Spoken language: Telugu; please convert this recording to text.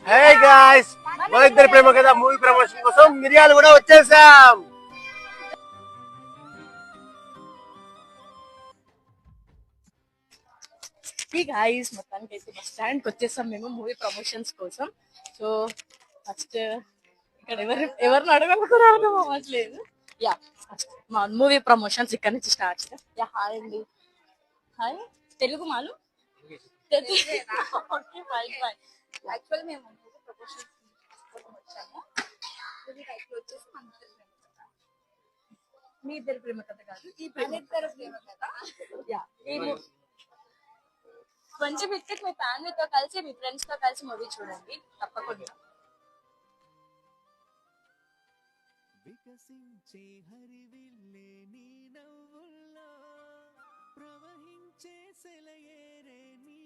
హే గాయ్స్, మా ఇద్దరి ప్రేమ కథ మూవీ ప్రమోషన్ కోసం మిరియాలు కూడా వచ్చేసాం. గాయస్ మొత్తానికి అయితే బస్ స్టాండ్కి వచ్చేసాం మేము మూవీ ప్రమోషన్స్ కోసం. సో ఫస్ట్ ఇక్కడ ఎవరిని అడగలుగుతారో అర్థం అవ్వట్లేదు. యా, మా మూవీ ప్రమోషన్స్ ఇక్కడ నుంచి స్టార్ట్. యా, హాయ్ అండి. హాయ్, తెలుగు మాలు. Okay, fine fine. యాక్చువల్ మేము మూవీ ప్రమోషన్స్ కోసం వచ్చాము. మూవీ టైటిల్ వచ్చేసి మన ఇద్దరి ప్రేమ కథ. మీ ఇద్దరి ప్రేమ కథ కాదు, ఈ మన ఇద్దరి ప్రేమ కథ. యా, కొంచెం ఇక్కడికి మీ ఫ్యామిలీతో కలిసి మీ ఫ్రెండ్స్ తో కలిసి మూవీ చూడండి తప్పకుండా. వికసించే హరివిల్లే నీ నవ్వుల్లో ప్రవహించే సెలయేరే నీ